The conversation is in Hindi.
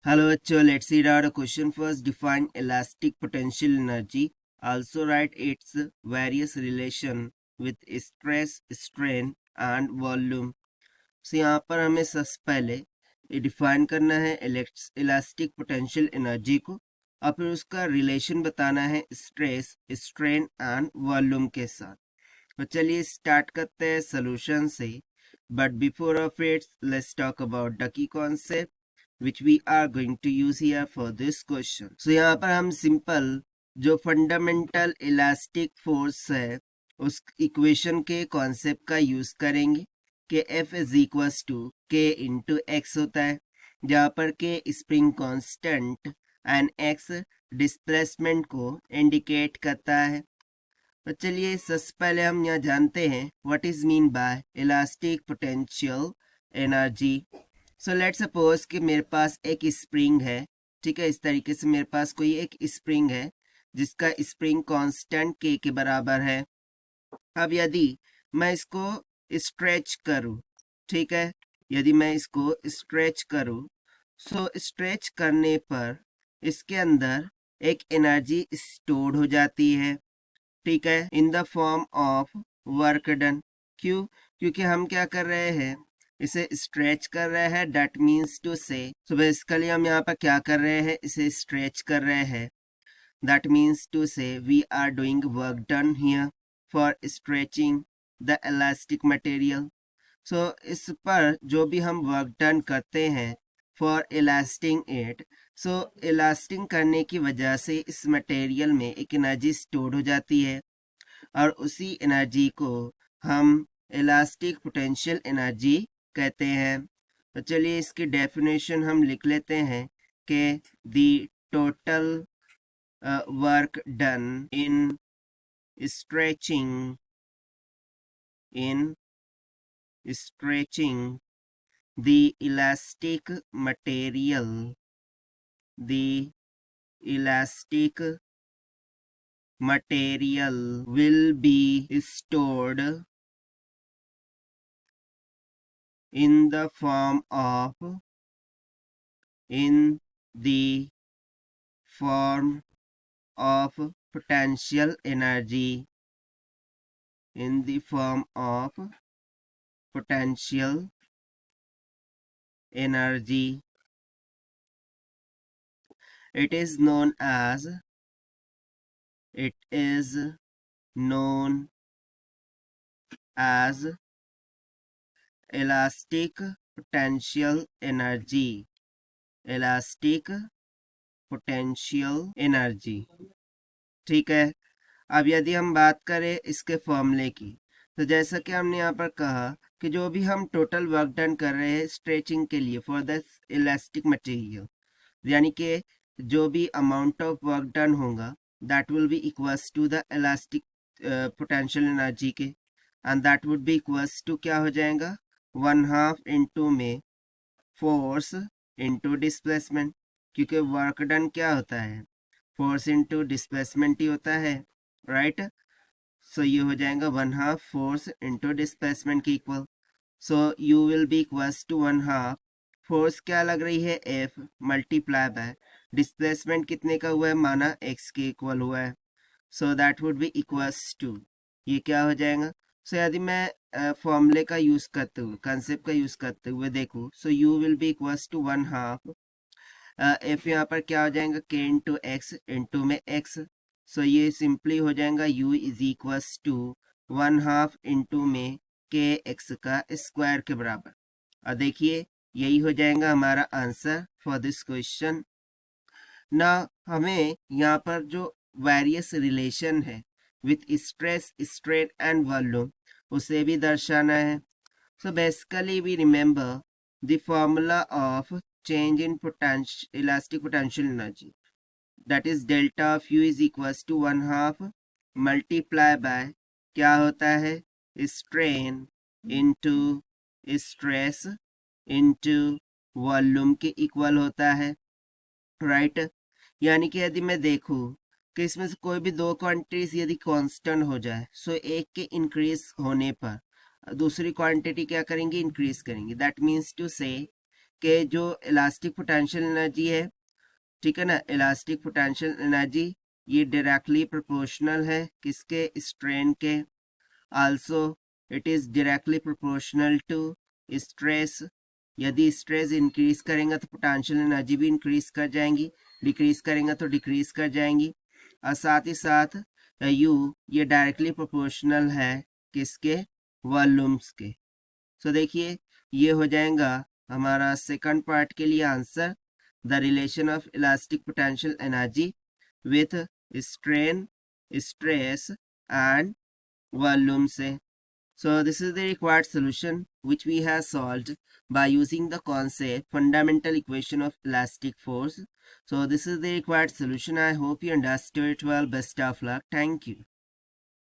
Hello, bachcho. Let's read out a question first. Define elastic potential energy. Also write its various relation with stress, strain and volume. So यहाँ पर हमें सबसे पहले डिफाइन करना है इलास्टिक पोटेंशियल एनर्जी को और फिर उसका रिलेशन बताना है स्ट्रेस, स्ट्रेन एंड वॉल्यूम के साथ। तो चलिए स्टार्ट करते हैं सोल्यूशन से। But before of it let's talk about the key concept which we are going to use here for this question. So यहाँ पर हम सिंपल जो फंडामेंटल इलास्टिक फोर्स है उस इक्वेशन के कॉन्सेप्ट का यूज करेंगे कि F is equals to K into x होता है, जहाँ पर K spring constant and X displacement को इंडिकेट करता है। तो चलिए सबसे पहले हम यहाँ जानते हैं what is mean by elastic potential energy. So let's suppose कि मेरे पास एक स्प्रिंग है, ठीक है। इस तरीके से मेरे पास कोई एक स्प्रिंग है जिसका स्प्रिंग कांस्टेंट K के बराबर है। अब यदि मैं इसको स्ट्रेच करूं, ठीक है, यदि मैं इसको स्ट्रेच करूं, सो स्ट्रेच करने पर इसके अंदर एक एनर्जी स्टोर्ड हो जाती है, ठीक है, in the form of work done. क्यों? क्योंकि हम क्या कर रहे हैं, इसे स्ट्रेच कर रहे हैं। दैट मीन्स टू से, सो बेसिकली हम यहाँ पर क्या कर रहे हैं, इसे स्ट्रेच कर रहे हैं। That means to say we are doing work done here for stretching the elastic material. So इस पर जो भी हम वर्क डन करते हैं फॉर इलास्टिंग इट, सो इलास्टिंग करने की वजह से इस मटेरियल में एक एनर्जी स्टोर हो जाती है और उसी एनर्जी को हम इलास्टिक पोटेंशियल एनर्जी कहते हैं। तो चलिए इसकी डेफिनेशन हम लिख लेते हैं कि the total work done in stretching the elastic material will be stored in the form of potential energy, in the form of potential energy. It is known as elastic potential energy. Elastic potential energy, ठीक है। अब यदि हम बात करें इसके फॉर्मूले की, तो जैसा कि हमने यहाँ पर कहा कि जो भी हम टोटल वर्क डन कर रहे हैं स्ट्रेचिंग के लिए फॉर द इलास्टिक मटेरियल, यानी कि जो भी अमाउंट ऑफ वर्क डन होगा that will be equals to the elastic potential energy के, and that would be equals to क्या हो जाएगा, 1/2 इंटू में फोर्स इंटू डिस्प्लेसमेंट, क्योंकि वर्क डन क्या होता है, फोर्स इंटू डिस्प्लेसमेंट ही होता है, राइट। सो ये हो जाएगा 1/2 फोर्स इंटू डिस्प्लेसमेंट के equal. So U will be equals to 1/2 force क्या लग रही है F मल्टीप्लाई बाय डिस्प्लेसमेंट कितने का हुआ है, माना x के इक्वल हुआ है। So that would be equals to, ये क्या हो जाएगा। सो यदि मैं फॉर्मूले का यूज करते हुए, कंसेप्ट का यूज करते हुए देखूँ, so u will be equals to 1/2 F, यहाँ पर क्या हो जाएगा k इंटू एक्स इंटू में x। सो ये सिंपली हो जाएगा u is equals to 1/2 into में k x का स्क्वायर के बराबर। और देखिए यही हो जाएगा हमारा आंसर फॉर दिस क्वेश्चन। ना हमें यहाँ पर जो वेरियस रिलेशन है with stress, strain and volume उसे भी दर्शाना है। So basically we remember the formula of change in elastic potential energy, that is delta of u is equals to 1/2 multiply by क्या होता है, strain into stress into volume के इक्वल होता है, राइट। यानी कि यदि मैं देखूं कि इसमें से कोई भी दो क्वांटिटीज यदि कांस्टेंट हो जाए, सो एक के इंक्रीज होने पर दूसरी क्वांटिटी क्या करेंगे, इंक्रीज करेंगे। दैट मीन्स टू से के जो इलास्टिक पोटेंशियल एनर्जी है, ठीक है ना, इलास्टिक पोटेंशियल एनर्जी ये डायरेक्टली प्रोपोर्शनल है किसके, स्ट्रेन के। Also it is directly proportional to stress. यदि स्ट्रेस इंक्रीज करेंगे तो पोटेंशियल एनर्जी भी इंक्रीज कर जाएंगी, डिक्रीज करेंगे तो डिक्रीज कर जाएंगी। और साथ ही साथ यू ये डायरेक्टली प्रोपोर्शनल है किसके, वॉल्यूम्स के। सो देखिए ये हो जाएगा हमारा सेकंड पार्ट के लिए answer, the relation of elastic potential energy with strain, stress and volume से। So this is the required solution which we have solved by using the concept fundamental equation of elastic force. So this is the required solution. I hope you understood it well. Best of luck. Thank you.